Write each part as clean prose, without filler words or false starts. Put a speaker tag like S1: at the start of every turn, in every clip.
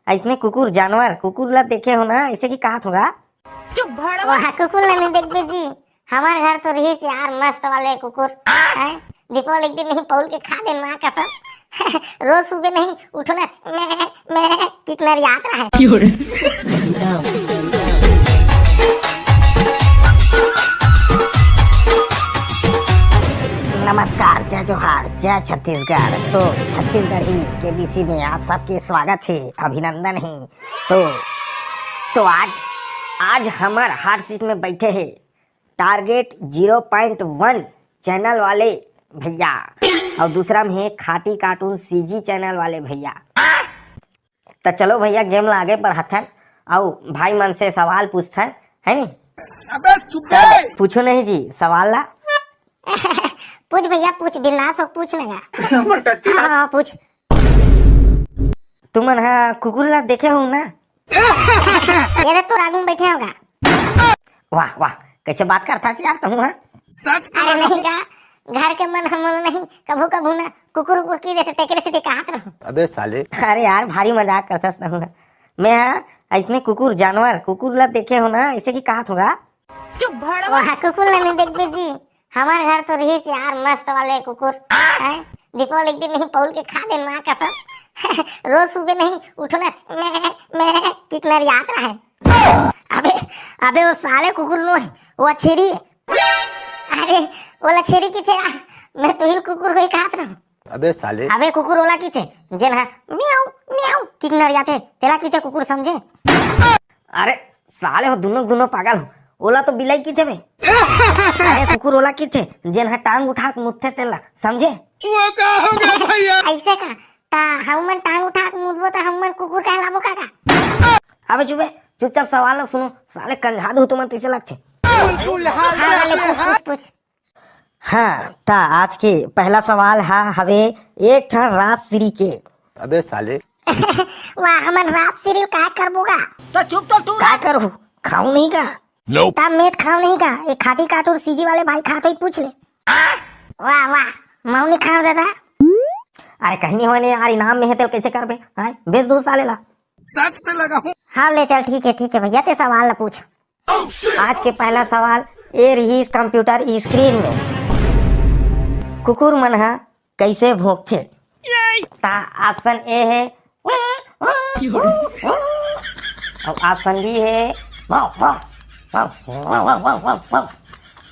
S1: ऐसने कुकुर जानवर कुकुर ला देखे हो ना, ऐसे की कहा होगा।
S2: चुप भड़वा कुकुर ला नहीं देखते जी। हमारे घर तो रही यार मस्त वाले कुकुर हैं। दीपावली एक दिन नहीं पौल के खा दे माँ कसम। रोज सुबह नहीं उठना मैं कितना याद रहा है।
S1: नमस्कार, जय जोहार, जय छत्तीसगढ़। तो छत्तीसगढ़ी के बीसी में आप सबके स्वागत है, अभिनंदन है। तो आज हमार हर सीट में बैठे हैं टारगेट 0.1 चैनल वाले भैया और दूसरा में है खाटी कार्टून सीजी चैनल वाले भैया। तो चलो भैया गेम ला आगे बढ़ाथन और भाई मन से सवाल पूछथन है नी। अबे पूछो नहीं जी सवाल ला।
S2: पूछ भैया पूछ, बिंदास हो पूछ लेगा। हाँ पूछ।
S1: तुमन हाँ कुकुर ला देखे हो ना?
S2: ये तो आगे बैठे होगा।
S1: वाह वाह, कैसे बात करता है यार तुम। हाँ
S2: अरे नहीं का घर के मन हम नहीं कभू कभू ना कुकुर कुकुर की देते टेकरे से दिखात रहो।
S3: अबे साले,
S1: अरे यार भारी मजाक करता हूँ मैं। हाँ ऐसने कुकुर जानवर कुकुर ला देखे हो ना, ऐसे की कहा होगा।
S2: चुप भड़वा कुकुर ला नहीं देखते जी। हमारे घर तो रही यार मस्त वाले कुकुर हैं। दीपावली एक दिन नहीं पौल के खा दे माँ कसम। रोज सुबह नहीं उठना मैं कितना याद रहा है। अबे वो साले कुकुर नो है, वो अच्छेरी है। अरे वो लछेरी की थे मैं तुहिल कुकुर होई कहत रहूं।
S3: अबे साले,
S2: अबे कुकुर ओला की थे जेन हा म्याऊ म्याऊ कितना याते तेरा की थे कुकुर समझे।
S1: अरे साले हो दोनों पागल हो। ओला तो बिलाई की थे बे। अरे कुकुर ओला की थे जेन हा टांग उठा के मुत्थे तेला समझे।
S4: वो का हो गया भैया?
S2: ऐसे का ता हमन टांग उठा के मुदबो ता हमन कुकुर कहलाबो का।
S1: अबे चुपचाप सवाल ना सुनो, साले कंघा दो तुम कैसे लगते।
S2: पूछ।
S1: हाँ ता आज के पहला सवाल हवे एक ठन राजश्री के।
S3: अबे साले,
S2: वाह हमन रात सीरियल का करबोगा।
S4: तो चुप तो तू
S1: क्या करो खाऊं नहीं का?
S2: ता मेट खाओ नहीं का, एक खाटी कार्टून सीजी वाले भाई खाते ही पूछ ले। वाह वाह माऊ नहीं खाओ दादा।
S1: अरे कहीं नहीं होने यार, इनाम में है तो कैसे कर बे? हाँ बेच दो साले ला।
S4: सबसे लगा हूँ।
S2: हाँ ले चल ठीक है भैया ते सवाल ला पूछ।
S1: आज के पहला सवाल ए रही कंप्यूटर स्क्रीन में कुकुर मन हा कैसे भोंकथे। ता ऑप्शन ए है और ऑप्शन बी है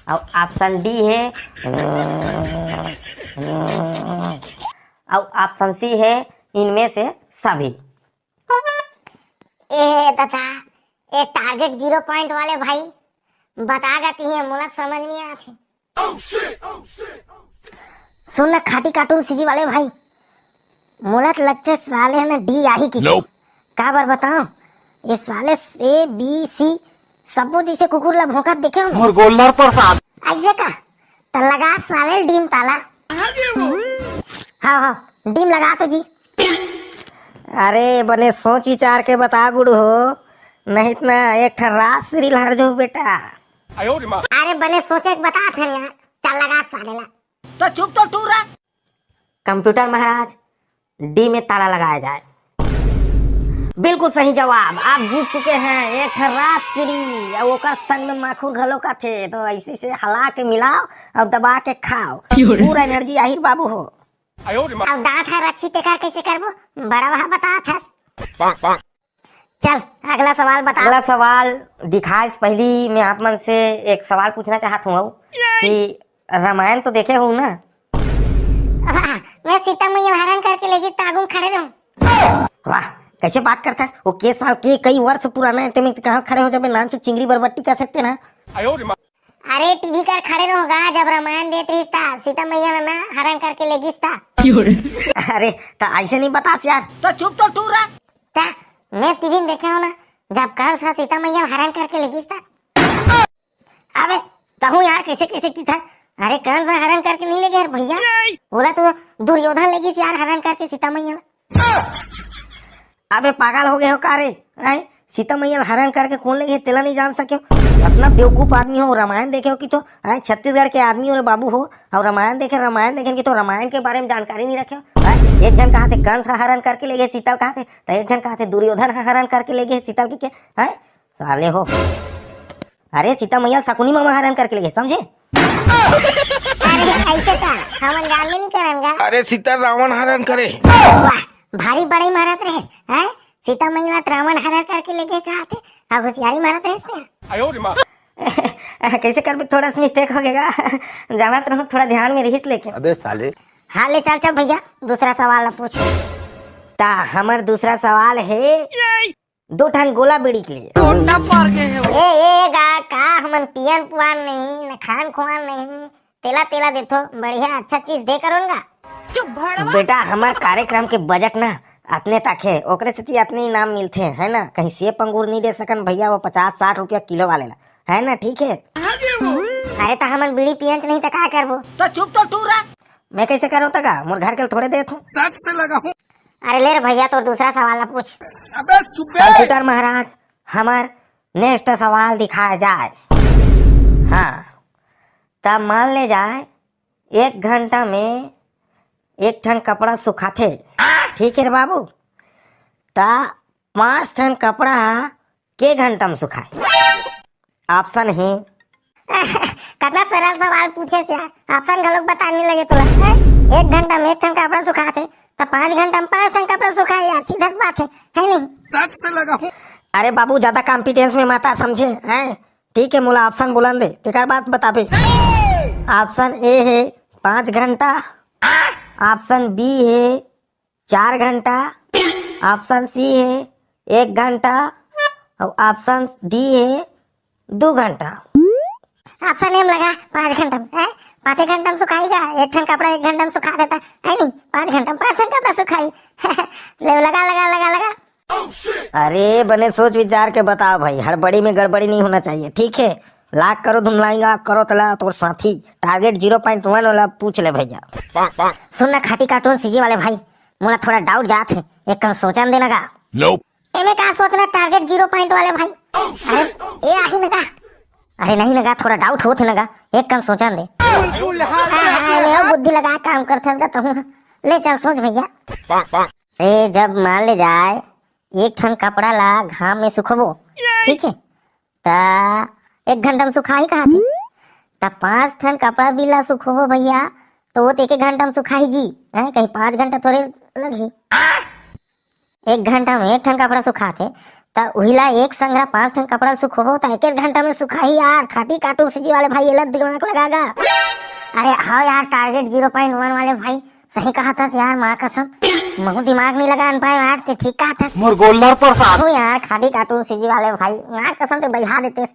S1: और ऑप्शन डी है और ऑप्शन सी है इनमें से सभी।
S2: ए दादा ए टारगेट 0 वाले भाई बता गती है मुला समझ नहीं आती। सुन ना खाटी कार्टून सीजी वाले भाई, मुला लगते साले में डी आई की का बार बताओ। ये साले ए बी सी सबो जैसे कुकुर ला भौंकत देखे हो
S4: और गोलदार प्रसाद
S2: ऐसे का तो लगा साले डीम ताला। हाँ डीम लगा तो जी।
S1: अरे बने सोच विचार के बता गुड़ू हो, नहीं तो एक ठन राजश्री हर जो बेटा।
S2: अरे बने सोचे के बता थे यार, चल लगा साले ला।
S4: तो चुप तो तू रहा।
S1: कंप्यूटर महाराज डी में ताला लगाया जाए। बिल्कुल सही जवाब, आप जीत चुके हैं एक राजश्री और ओकर संग में माखूर घलो का थे। तो ऐसे से हला के मिलाओ और दबा के खाओ, पूरा एनर्जी आहिर बाबू हो।
S2: अब दांत है रच्छी टेका कैसे करबो बड़ा वहा बता था। चल अगला सवाल बता।
S1: अगला सवाल दिखाए से पहली मैं आप मन से एक सवाल पूछना चाहता हूँ कि रामायण तो देखे हो ना?
S2: मैं सीता मैया हरण करके ले गई तागू खड़े रहूं।
S1: वाह कैसे बात करता है वो, के साल के कई वर्ष पुराना है तुम कहाँ खड़े हो जब नाम चुप चिंगरी बरबट्टी कर सकते ना।
S2: अरे टीवी कर खड़े रहोगा जब रामायण देत रही था सीता मैया में मैं हरण करके ले गई था।
S1: अरे तो ऐसे नहीं बता यार।
S4: तो चुप तो तू रहा।
S2: ता मैं टीवी में देखे हो ना जब कल था सीता मैया हरण करके ले गई था। अबे कहूँ यार कैसे कैसे की था। अरे कौन सा हरण करके नहीं ले गए भैया, बोला तो दुर्योधन ले गई यार हरण करके सीता मैया।
S1: अबे पागल हो गए हो का रे? सीता मैया हरण करके कौन ले गए तेला नहीं जान सके अपना बेवकूफ आदमी हो। रामायण देखे हो कि तो छत्तीसगढ़ के आदमी हो रे बाबू हो और रामायण देखे कि तो रामायण के बारे में जानकारी नहीं रखे हो। एक जन कहा थे कंस हरण करके ले गए शीतल कहा थे, तो एक जन कहा थे दुर्योधन हरण करके ले गए शीतल की के है साले हो। अरे सीता मैया शकुनी मामा हरण करके ले गए समझे।
S2: अरे ऐसे का हमन जान में नहीं करनगा।
S5: अरे सीता रावण हरण करे।
S2: वाह भारी बड़े मारत रहे हैं। सीता मैया रावण हरण करके लेके कहा थे अब होशियारी मारत रहे इसने।
S1: कैसे कर भी थोड़ा सा मिस्टेक हो गया जाना तो थोड़ा ध्यान में रहीस लेके।
S3: अबे साले
S2: हाँ ले चल चल भैया दूसरा सवाल अब पूछ।
S1: ता हमार दूसरा सवाल है 2 ठन गोला बीड़ी के लिए।
S2: ए गा का हमन पियन पुआन नहीं न खान खुआन नहीं तेला तेला देथो बढ़िया अच्छा चीज दे करूंगा।
S1: बेटा हमार कार्यक्रम के बजट ना अपने तक है ओकरे से अपने इनाम मिलते हैं है ना। कहीं सेब अंगूर नहीं दे सकन भैया वो 50-60 रुपया किलो वाले ला है ना ठीक है।
S2: अरे तो हमन बीड़ी पियन नहीं तो का करबो।
S4: तो चुप तो टूरा।
S1: मैं कैसे करूँ तका मोर घर के थोड़े देत हूँ।
S4: सच से लगा हूँ।
S2: अरे ले रे भैया तो दूसरा सवाल पूछ।
S4: अबे चुप बे।
S1: कंप्यूटर महाराज हमार नेक्स्ट सवाल दिखाया जाए। हाँ तब मान ले जाए 1 घंटा में 1 ठन कपड़ा सुखाते ठीक है रे बाबू। ता 5 ठन कपड़ा के घंटा में सुखाए। ऑप्शन है
S2: कितना सरल सवाल पूछे से यार ऑप्शन गलत बताने लगे तुला। 1 घंटा में 1 ठन कपड़ा सुखाते तो 5 घंटा में 5 ठन कपड़ा सुखाए यार सीधा बात है नहीं।
S4: सच से लगा हूँ।
S1: अरे बाबू ज्यादा कॉम्पिटेंस में मत आ समझे हैं ठीक है। मुला ऑप्शन बुलंद दे तेकर बात बताबे। ऑप्शन ए है 5 घंटा, ऑप्शन बी है 4 घंटा, ऑप्शन सी है 1 घंटा और ऑप्शन डी है 2 घंटा।
S2: ऑप्शन एम लगा 5 घंटा में 5 घंटा में सुखाएगा। 1 ठन कपड़ा 1 घंटा में सुखा देता है नहीं 5 घंटा में 5 ठन कपड़ा सुखाई। लगा लगा लगा लगा।
S1: अरे बने सोच विचार के बताओ भाई हड़बड़ी में गड़बड़ी नहीं होना चाहिए ठीक है। लाख करो धुम लाएंगा करो तला तो साथी टारगेट 0.1 वाला पूछ ले भैया।
S2: सुनना खाटी कार्टून सीजी वाले भाई मोला थोड़ा डाउट जात है एक कल सोचन देना का। एमे का सोचना टारगेट 0 पॉइंट वाले भाई। अरे ए आही नगा अरे नहीं लगा थोड़ा डाउट होत लगा एक कल सोचन दे। ले बुद्धि लगा काम करते तो ले चल सोच भैया। ए जब मान ले जाए 1 ठन कपड़ा ला घाम में सुखबो ठीक है ता 1 घंटा में सुखाई कहा थे तब 5 ठन कपड़ा भी ला सुखबो भैया तो वो 1 घंटा में सुखाई जी है कहीं 5 घंटा थोड़े लगी। 1 घंटा में 1 ठन कपड़ा सुखाते तो उहिला एक संग्रह 5 ठन कपड़ा सुखबो तो 1 घंटा में सुखाई यार। खाटी काटू सीजी वाले भाई ये दिमाग लगागा। अरे हाँ यार टारगेट 0.1 वाले भाई सही कहा था यार माँ कसम महू दिमाग नहीं लगा पाए यार ते ठीक कहा था
S4: मोर गोल्डर प्रसाद।
S2: हो यार खाटी काटू सीजी वाले भाई माँ कसम ते बहा देते।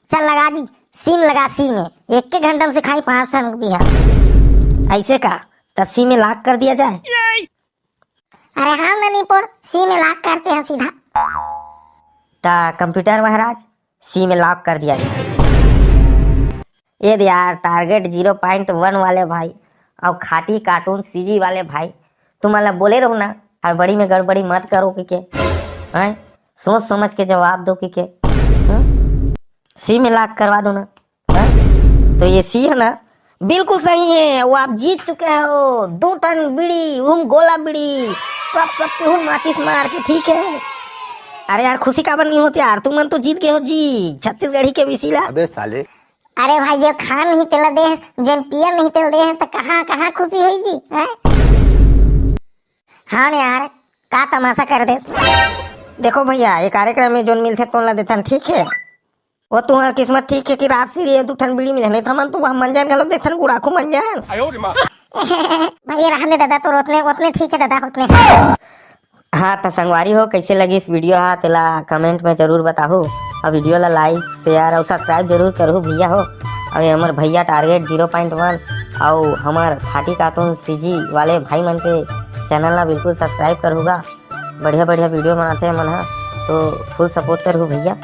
S2: चल लगा जी सीम लगा सी में 1 घंटा में सिखाई 5 टन भी है
S1: ऐसे का तब सी में लाख कर दिया जाए।
S2: अरे हाँ मणिपुर सी में लाख करते हैं सीधा।
S1: ता कंप्यूटर महाराज सी में लॉक कर दिया जाए। ये यार टारगेट 0.1 वाले भाई और खाटी कार्टून सीजी वाले भाई तुम मतलब बोले रहो ना हड़बड़ी में गड़बड़ी मत करो कि हैं सोच समझ के जवाब दो कि सी में लॉक करवा दो ना। तो ये सी है ना बिल्कुल सही है वो आप जीत चुके हो 2 टन बीड़ी गोला बीड़ी सब पे माचिस मार के ठीक है। अरे यार खुशी का नहीं होती यार तुम मन तो जीत गए हो जी छत्तीसगढ़ी के विसीला।
S3: अबे साले
S2: अरे भाई जो खान नहीं तेल दे जन पियर नहीं तेल दे तो कहाँ कहाँ खुशी हुई जी है? हाँ यार का तमाशा कर दे।
S1: देखो भैया ये कार्यक्रम में जो मिलते तो ला देता ठीक है वो तुम्हारी किस्मत ठीक है कि रात से 2 ठन बीड़ी मिले नहीं था मन तू मंजन का लोग देखन गुड़ाखू मंजन।
S2: भैया रहने दादा तो उतने ठीक है दादा उतने।
S1: हाँ तो संगवारी हो कैसे लगी इस वीडियो हा तेला कमेंट में जरूर बताओ और वीडियो ला लाइक शेयर और सब्सक्राइब जरूर करो भैया हो। और हमारे भैया टारगेट 0.1 और हमार खाटी कार्टून सीजी वाले भाई मन के चैनल ला बिल्कुल सब्सक्राइब करूँगा। बढ़िया बढ़िया वीडियो बनाते हैं मन तो फुल सपोर्ट करूँ भैया।